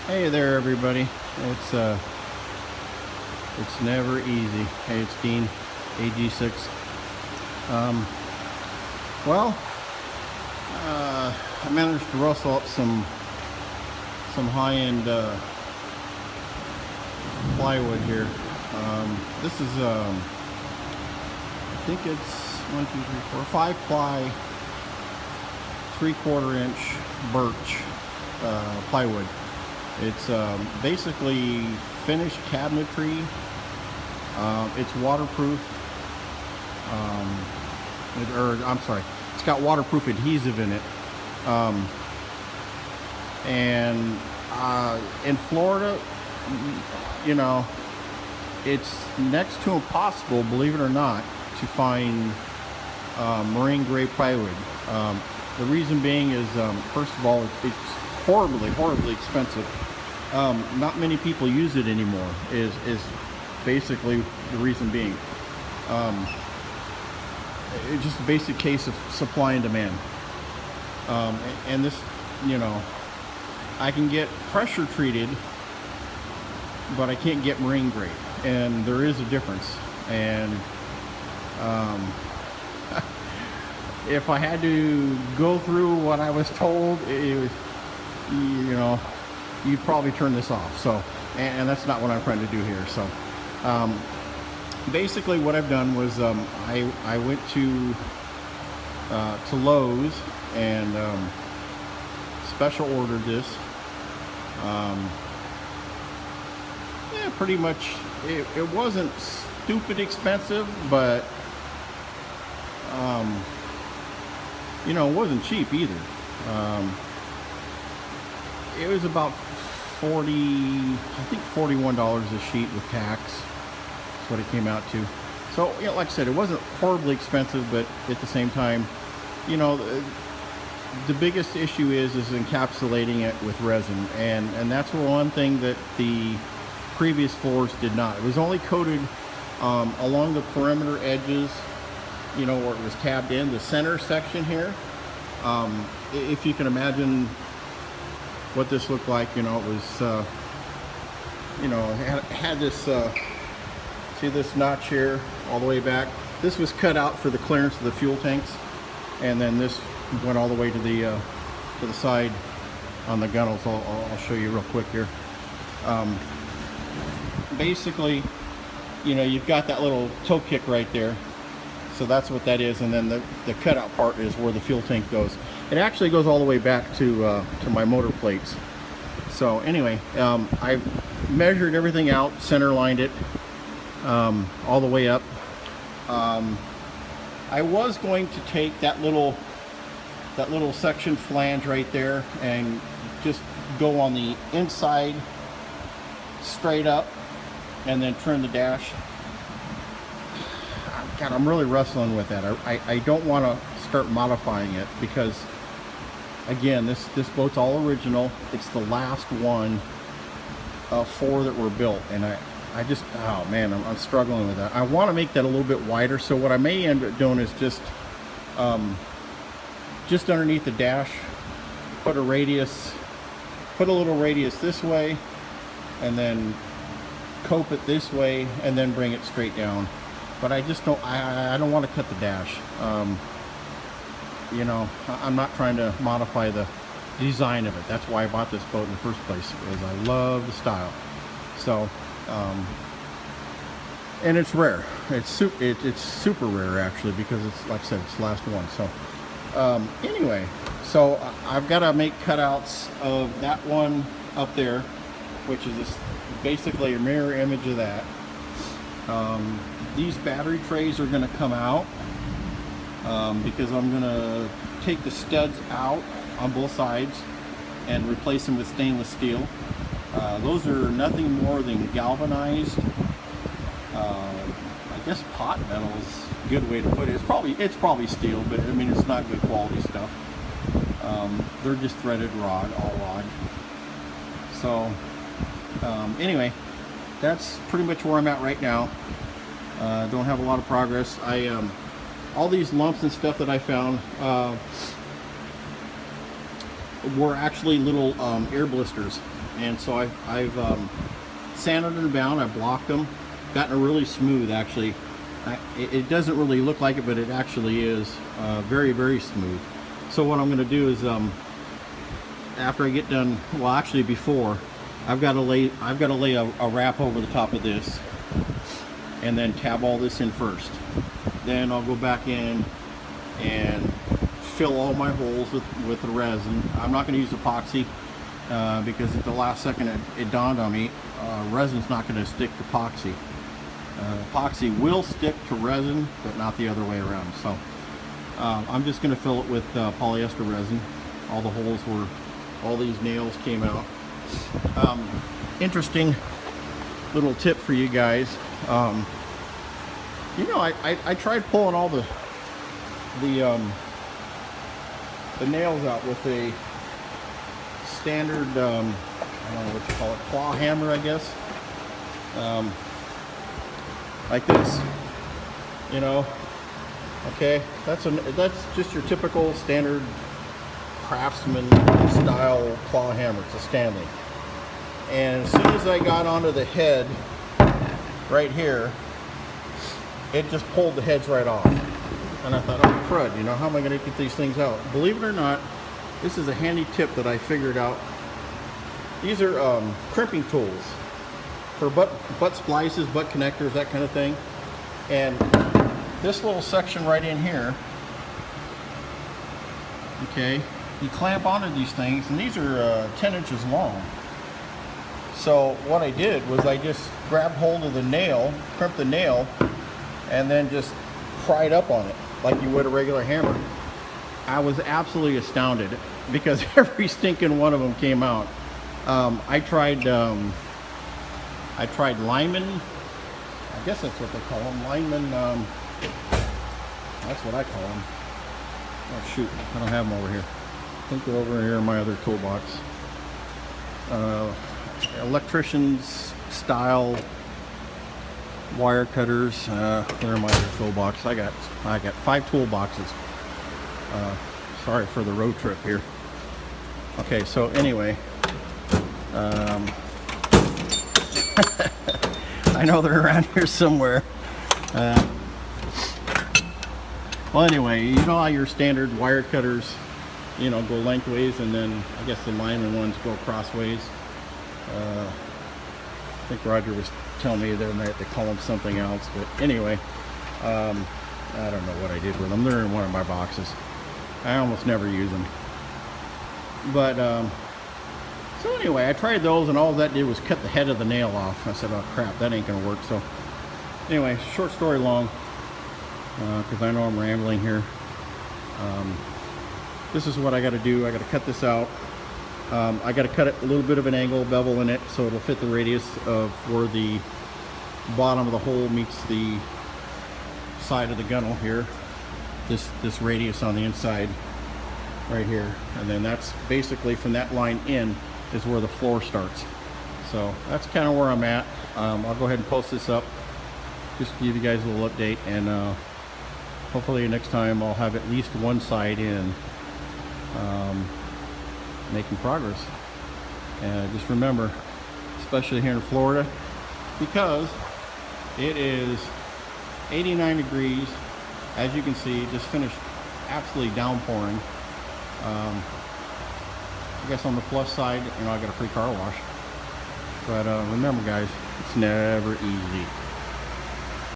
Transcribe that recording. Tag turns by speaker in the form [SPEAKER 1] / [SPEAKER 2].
[SPEAKER 1] Hey there, everybody. It's never easy. Hey, it's Dean, AG6. Um, well, I managed to rustle up some high-end plywood here. This is I think it's 1, 2, 3, 4, 5-ply, 3/4 inch birch plywood. It's basically finished cabinetry. It's waterproof. I'm sorry, it's got waterproof adhesive in it. And in Florida, you know, it's next to impossible, believe it or not, to find marine grade plywood. The reason being is, first of all, it's horribly expensive. Not many people use it anymore, is basically the reason being. It's just a basic case of supply and demand. And this, you know, I can get pressure treated, but I can't get marine grade, and there is a difference. And if I had to go through what I was told, it was, you know, you'd probably turn this off. So, and that's not what I'm trying to do here. So, basically, what I've done was I went to Lowe's and special ordered this. Yeah, pretty much. It wasn't stupid expensive, but you know, it wasn't cheap either. It was about $41 a sheet with tax. That's what it came out to. So, you know, like I said, it wasn't horribly expensive, but at the same time, you know, the biggest issue is encapsulating it with resin, and that's one thing that the previous floors did not. It was only coated along the perimeter edges, you know, where it was tabbed in. The center section here, if you can imagine what this looked like, you know, it was, you know, it had this, see this notch here all the way back. This was cut out for the clearance of the fuel tanks, and then this went all the way to the side on the gunnels. I'll show you real quick here. Basically, you know, you've got that little toe kick right there, so that's what that is, and then the cutout part is where the fuel tank goes. It actually goes all the way back to my motor plates. So anyway, I've measured everything out, center lined it all the way up. I was going to take that little section flange right there and just go on the inside straight up and then trim the dash. God, I'm really wrestling with that. I don't want to start modifying it because, again, this boat's all original. It's the last one of 4 that were built, and I just, oh man, I'm struggling with that. I want to make that a little bit wider, so what I may end up doing is just underneath the dash, put a little radius this way, and then cope it this way, and then bring it straight down. But I just don't, I don't want to cut the dash. You know, I'm not trying to modify the design of it. That's why I bought this boat in the first place, because I love the style. So, and it's rare. It's super rare actually, because it's, like I said, it's the last one. So, anyway, so I've got to make cutouts of that one up there, which is basically a mirror image of that. These battery trays are going to come out because I'm going to take the studs out on both sides and replace them with stainless steel. Those are nothing more than galvanized, I guess pot metal is a good way to put it. It's probably steel, but I mean, it's not good quality stuff. They're just threaded rod, all rod. So anyway, that's pretty much where I'm at right now. Don't have a lot of progress. All these lumps and stuff that I found, were actually little air blisters, and so I've sanded them down. I blocked them, gotten it really smooth. Actually, it doesn't really look like it, but it actually is very, very smooth. So what I'm going to do is after I get done, well, actually before, I've got to lay a wrap over the top of this, and then tab all this in first. Then I'll go back in and fill all my holes with the resin. I'm not going to use epoxy because at the last second it dawned on me, resin's not going to stick to epoxy. Epoxy will stick to resin, but not the other way around. So I'm just going to fill it with polyester resin. All the holes were, all these nails came out. Interesting little tip for you guys. You know, I tried pulling all the nails out with a standard, I don't know what you call it, claw hammer, I guess. Like this, you know. Okay, that's just your typical standard craftsman style claw hammer. It's a Stanley. And as soon as I got onto the head right here, it just pulled the heads right off. And I thought, oh crud, you know, how am I going to get these things out? Believe it or not, this is a handy tip that I figured out. These are crimping tools for butt splices, butt connectors, that kind of thing. And this little section right in here, okay, you clamp onto these things, and these are 10 inches long. So what I did was I just grabbed hold of the nail, crimped the nail, and then just pried up on it like you would a regular hammer. I was absolutely astounded because every stinking one of them came out. I tried lineman, I guess that's what they call them, lineman, that's what I call them. Oh shoot, I don't have them over here. I think they're over here in my other toolbox. Electrician's style wire cutters. They're in my other toolbox. I got 5 toolboxes. Sorry for the road trip here. Okay, so anyway, I know they're around here somewhere. Well, anyway, you know how your standard wire cutters, you know, go lengthways, and then I guess the lineman ones go crossways. I think Roger was telling me they call them something else, but anyway, I don't know what I did with them. They're in one of my boxes. I almost never use them. But so anyway, I tried those, and all that did was cut the head of the nail off. I said, oh crap, that ain't gonna work. So anyway, short story long, because I know I'm rambling here. This is what I got to do. I got to cut this out. I got to cut it a little bit of an angle, bevel in it, so it'll fit the radius of where the bottom of the hole meets the side of the gunnel here. This radius on the inside right here, and then that's basically from that line in is where the floor starts. So that's kind of where I'm at. I'll go ahead and post this up just to give you guys a little update, and hopefully next time I'll have at least one side in, making progress. And just remember, especially here in Florida, because it is 89 degrees, as you can see, just finished absolutely downpouring. I guess on the plus side, you know, I got a free car wash. But remember guys, it's never easy.